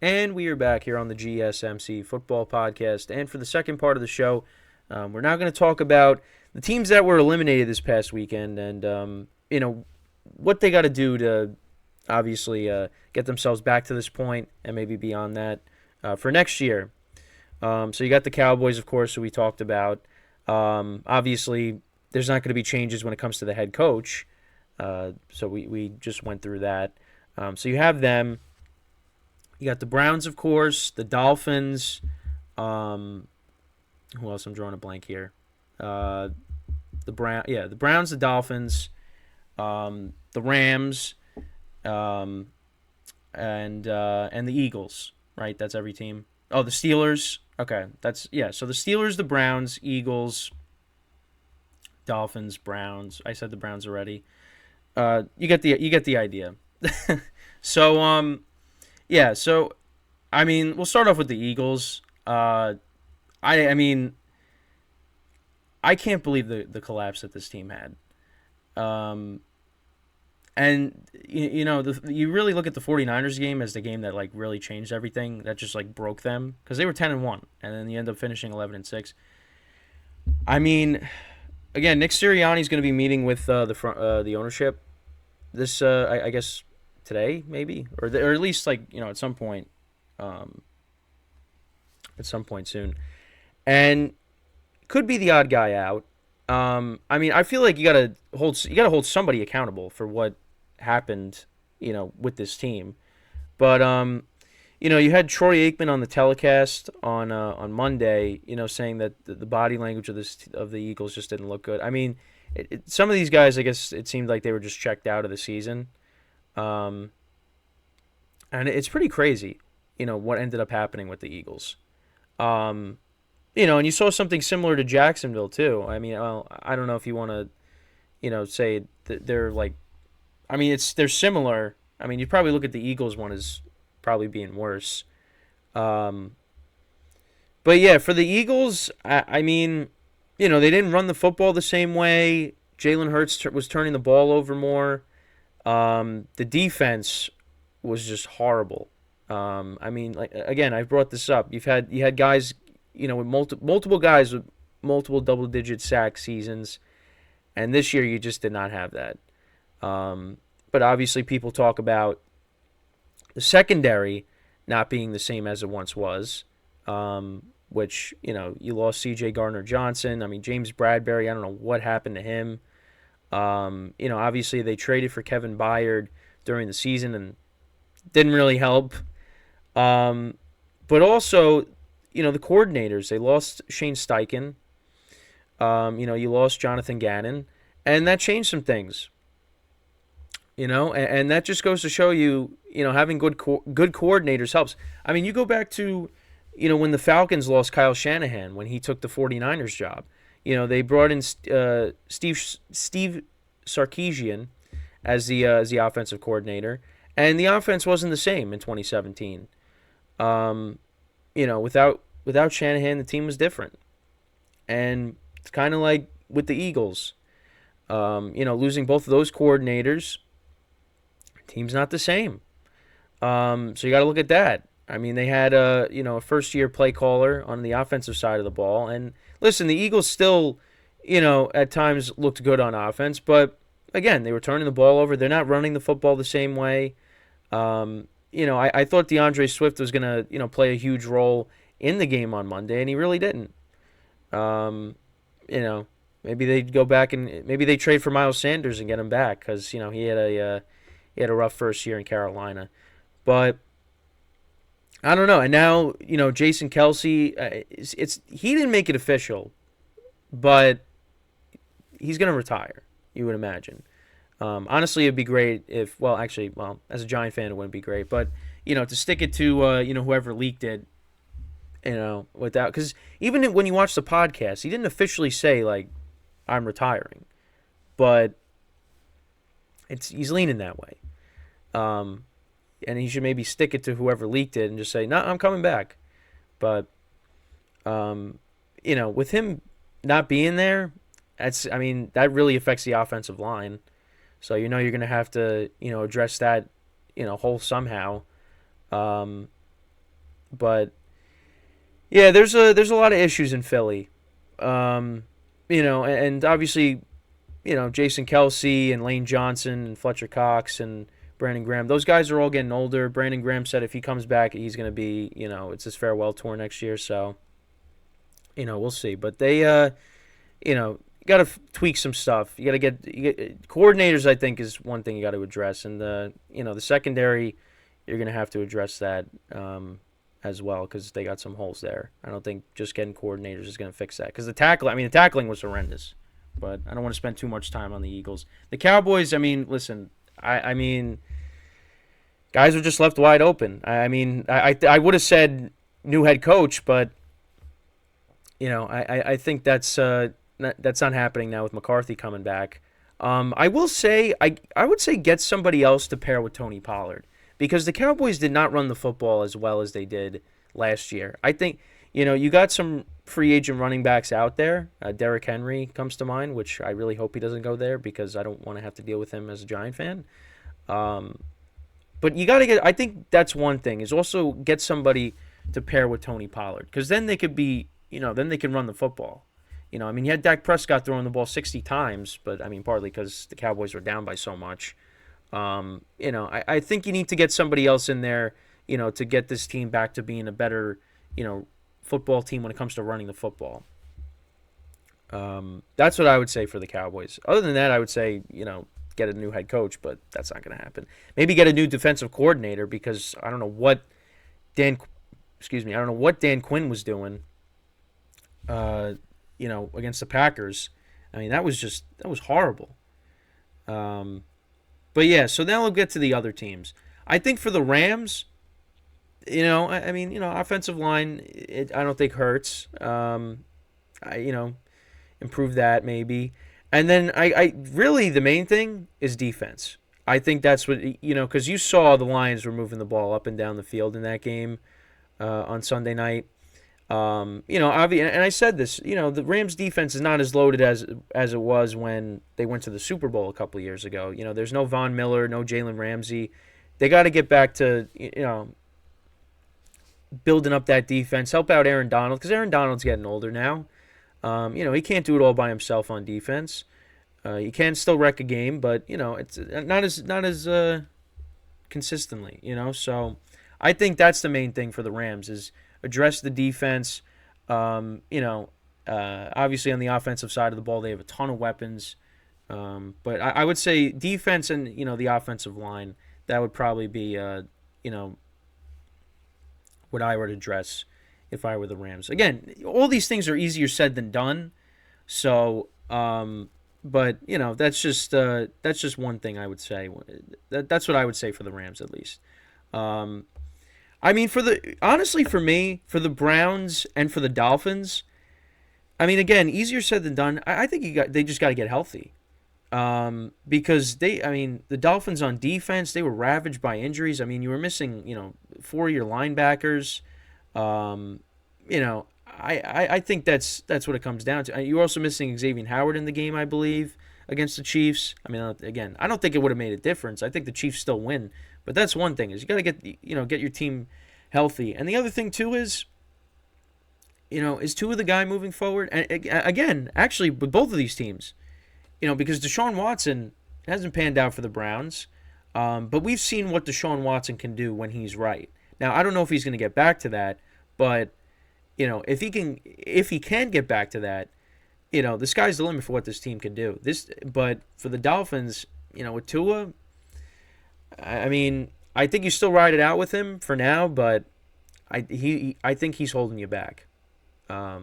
And we are back here on the GSMC football podcast. And for the second part of the show, we're now going to talk about the teams that were eliminated this past weekend and, what they got to do to obviously get themselves back to this point and maybe beyond that for next year. So you got the Cowboys, of course, who we talked about. Obviously, there's not going to be changes when it comes to the head coach. So we just went through that. So you have them. You got the Browns, of course, the Dolphins. Who else? I'm drawing a blank here. The Browns, the Dolphins, the Rams, and the Eagles. Right, that's every team. Oh, the Steelers. Okay, So the Steelers, the Browns, Eagles, Dolphins, Browns. I said the Browns already. You get the idea. So yeah, so I mean, we'll start off with the Eagles. I mean, I can't believe the collapse that this team had. Um, and you really look at the 49ers game as the game that like really changed everything. That just like broke them because they were 10-1, and then you end up finishing 11-6. I mean, again, Nick Sirianni's going to be meeting with the ownership this I guess today maybe or at least like um, at some point soon, and could be the odd guy out. I mean, I feel like you gotta hold somebody accountable for what happened, with this team. But you had Troy Aikman on the telecast on Monday, saying that the body language of the Eagles just didn't look good. I mean, some of these guys, I guess, it seemed like they were just checked out of the season, um, and it's pretty crazy, what ended up happening with the Eagles. Um, and you saw something similar to Jacksonville too. I mean, well, I don't know if you want to, say that they're like. I mean, they're similar. I mean, you probably look at the Eagles one as probably being worse. Um, but yeah, for the Eagles, I mean, they didn't run the football the same way. Jalen Hurts was turning the ball over more. The defense was just horrible. I mean, like again, I brought this up. You had guys, with multiple guys with multiple double digit sack seasons, and this year you just did not have that. But obviously, people talk about the secondary not being the same as it once was, which, you lost C.J. Gardner-Johnson. I mean, James Bradbury, I don't know what happened to him. Obviously, they traded for Kevin Byard during the season and didn't really help. But also, the coordinators, they lost Shane Steichen. You lost Jonathan Gannon, and that changed some things. And that just goes to show you, having good coordinators helps. I mean, you go back to, when the Falcons lost Kyle Shanahan when he took the 49ers job. They brought in Steve Sarkisian as the offensive coordinator, and the offense wasn't the same in 2017. Without Shanahan, the team was different, and it's kind of like with the Eagles. Losing both of those coordinators, team's not the same. So you got to look at that. I mean, they had a first year play caller on the offensive side of the ball, and listen, the Eagles still, at times looked good on offense, but again, they were turning the ball over. They're not running the football the same way. I thought DeAndre Swift was gonna play a huge role in the game on Monday, and he really didn't. Um, Maybe they'd go back and maybe they trade for Miles Sanders and get him back because he had a rough first year in Carolina, but I don't know. And now Jason Kelsey, he didn't make it official, but he's gonna retire. You would imagine. Honestly, it'd be great if as a Giant fan, it wouldn't be great, but to stick it to whoever leaked it, without because even when you watch the podcast, he didn't officially say like I'm retiring, but he's leaning that way. Um, and he should maybe stick it to whoever leaked it and just say, "No, I'm coming back." But with him not being there, that really affects the offensive line. So you're going to have to address that hole somehow. Um, But yeah, there's a lot of issues in Philly. And obviously, Jason Kelsey and Lane Johnson and Fletcher Cox and Brandon Graham. Those guys are all getting older. Brandon Graham said if he comes back, he's going to be, it's his farewell tour next year. So, we'll see. But they, got to tweak some stuff. You got to get coordinators. I think is one thing you got to address, and the secondary, you're going to have to address that as well because they got some holes there. I don't think just getting coordinators is going to fix that because the tackling was horrendous. But I don't want to spend too much time on the Eagles. The Cowboys, listen, I mean, guys are just left wide open. I would have said new head coach, but I think that's not happening now with McCarthy coming back. I will say I would say get somebody else to pair with Tony Pollard because the Cowboys did not run the football as well as they did last year. I think you got some free agent running backs out there. Derrick Henry comes to mind, which I really hope he doesn't go there because I don't want to have to deal with him as a Giant fan. But you got to get. I think that's one thing is also get somebody to pair with Tony Pollard because then they could be. Then they can run the football. You had Dak Prescott throwing the ball 60 times, but partly because the Cowboys were down by so much. I think you need to get somebody else in there, to get this team back to being a better, football team when it comes to running the football. That's what I would say for the Cowboys. Other than that, I would say, get a new head coach, but that's not going to happen. Maybe get a new defensive coordinator because I don't know what Dan Quinn was doing, against the Packers. That was horrible. But yeah, so now we'll get to the other teams. I think for the Rams, offensive line, I don't think hurts. Improve that maybe. And then I really the main thing is defense. I think that's what, because you saw the Lions were moving the ball up and down the field in that game on Sunday night. And I said this, the Rams defense is not as loaded as it was when they went to the Super Bowl a couple of years ago. There's no Von Miller, no Jalen Ramsey. They got to get back to, building up that defense, help out Aaron Donald, because Aaron Donald's getting older now. He can't do it all by himself on defense. He can still wreck a game, but, it's not as consistently, So I think that's the main thing for the Rams is address the defense. Obviously on the offensive side of the ball, they have a ton of weapons. But I would say defense and, the offensive line, that would probably be, what I would address if I were the Rams. Again, all these things are easier said than done. So, but, that's just one thing I would say. That's what I would say for the Rams at least. Honestly, for me, for the Browns and for the Dolphins, again, easier said than done. I think they just got to get healthy, because the Dolphins on defense, they were ravaged by injuries. You were missing, 4 of your linebackers. I think that's what it comes down to. You're also missing Xavier Howard in the game, I believe, against the Chiefs. Again, I don't think it would have made a difference. I think the Chiefs still win. But that's one thing is you got to get your team healthy. And the other thing too is Tua the guy moving forward? And again, actually with both of these teams, because Deshaun Watson hasn't panned out for the Browns, but we've seen what Deshaun Watson can do when he's right. Now, I don't know if he's going to get back to that, but if he can get back to that, the sky's the limit for what this team can do. But for the Dolphins, with Tua, I think you still ride it out with him for now, but I think he's holding you back. But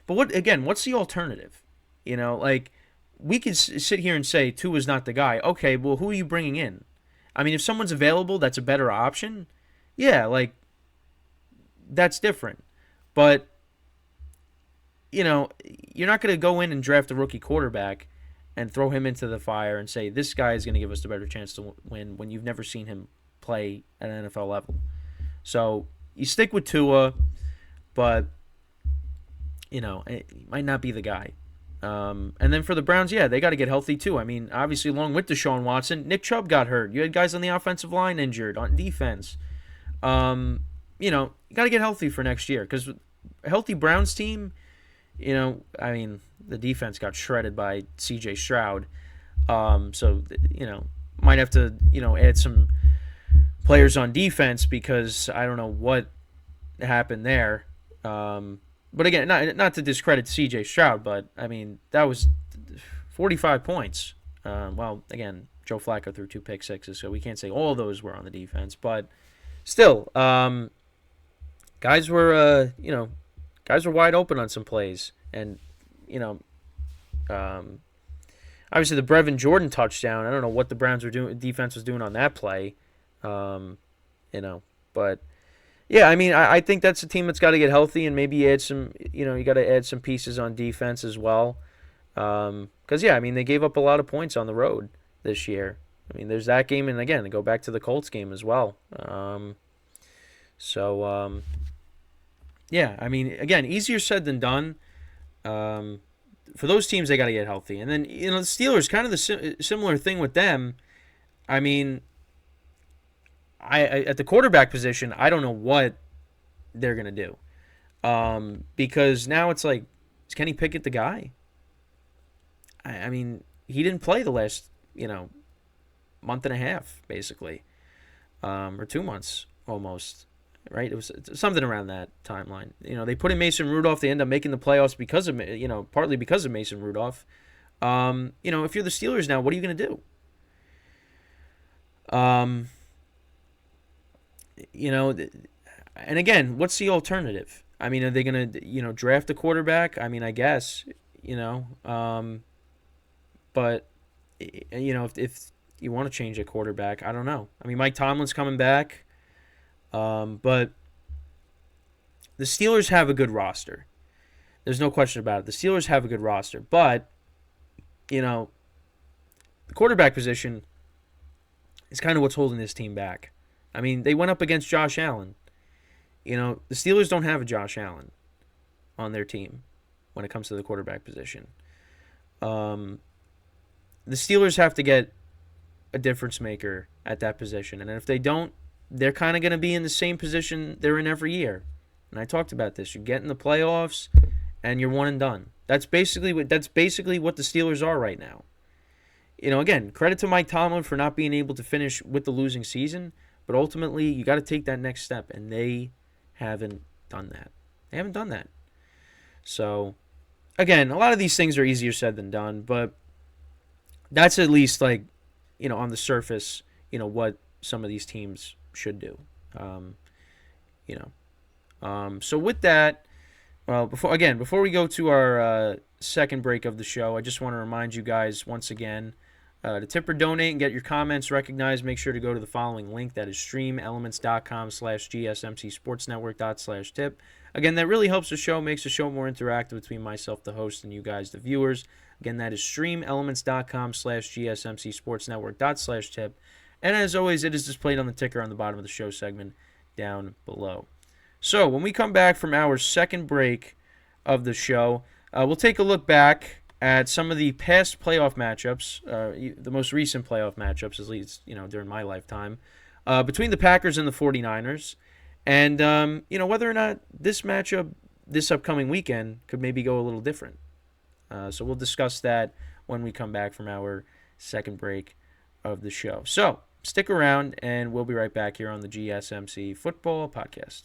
what's the alternative? We could sit here and say Tua's not the guy. Okay, well, who are you bringing in? If someone's available, that's a better option. Yeah, that's different. But you're not going to go in and draft a rookie quarterback and throw him into the fire and say, this guy is going to give us the better chance to win when you've never seen him play at an NFL level. So you stick with Tua, but, he might not be the guy. And then for the Browns, yeah, they got to get healthy too. Obviously, along with Deshaun Watson, Nick Chubb got hurt. You had guys on the offensive line injured, on defense. You know, you got to get healthy for next year because a healthy Browns team, you know, I mean, the defense got shredded by C.J. Stroud. So, you know, might have to, you know, add some players on defense because I don't know what happened there. But again, not to discredit C.J. Stroud, but I mean, that was 45 points. Well, again, Joe Flacco threw 2 pick-sixes, so we can't say all those were on the defense, but still, guys were, guys were wide open on some plays, and you know, obviously the Brevin Jordan touchdown. I don't know what the Browns were doing, defense was doing on that play, you know, but yeah, I mean, I think that's a team that's got to get healthy and maybe add some, you know, you got to add some pieces on defense as well, because yeah, I mean they gave up a lot of points on the road this year. I mean, there's that game, and again, go back to the Colts game as well. Yeah, I mean, again, easier said than done. For those teams, they got to get healthy. And then, you know, the Steelers, kind of the similar thing with them. I mean, I at the quarterback position, I don't know what they're going to do. Because now it's like, is Kenny Pickett the guy? I mean, he didn't play the last, you know, month and a half, basically. Or 2 months, almost. Right, it was something around that timeline. You know, they put in Mason Rudolph. They end up making the playoffs because of, you know, partly because of Mason Rudolph. You know, if you're the Steelers now, what are you going to do? You know, and again, what's the alternative? I mean, are they going to, you know, draft a quarterback? I mean, I guess, you know, but you know, if you want to change a quarterback, I don't know. I mean, Mike Tomlin's coming back. But the Steelers have a good roster. There's no question about it. The Steelers have a good roster. But, you know, the quarterback position is kind of what's holding this team back. I mean, they went up against Josh Allen. You know, the Steelers don't have a Josh Allen on their team when it comes to the quarterback position. The Steelers have to get a difference maker at that position. And if they don't, they're kind of going to be in the same position they're in every year. And I talked about this. You get in the playoffs, and you're one and done. That's basically what the Steelers are right now. You know, again, credit to Mike Tomlin for not being able to finish with the losing season, but ultimately you got to take that next step, and they haven't done that. They haven't done that. So, again, a lot of these things are easier said than done, but that's at least, like, you know, on the surface, you know, what some of these teams should do. You know. So with that, well, before we go to our second break of the show, I just want to remind you guys once again to tip or donate and get your comments recognized. Make sure to go to the following link. That is streamelements.com/gsmcsportsnetwork./tip. Again, that really helps the show, makes the show more interactive between myself, the host, and you guys, the viewers. Again, that is streamelements.com/gsmcsportsnetwork./tip. And as always, it is displayed on the ticker on the bottom of the show segment down below. So when we come back from our second break of the show, we'll take a look back at some of the past playoff matchups, the most recent playoff matchups, at least, you know, during my lifetime, between the Packers and the 49ers. And, you know, whether or not this matchup this upcoming weekend could maybe go a little different. So we'll discuss that when we come back from our second break of the show. So stick around, and we'll be right back here on the GSMC Football Podcast.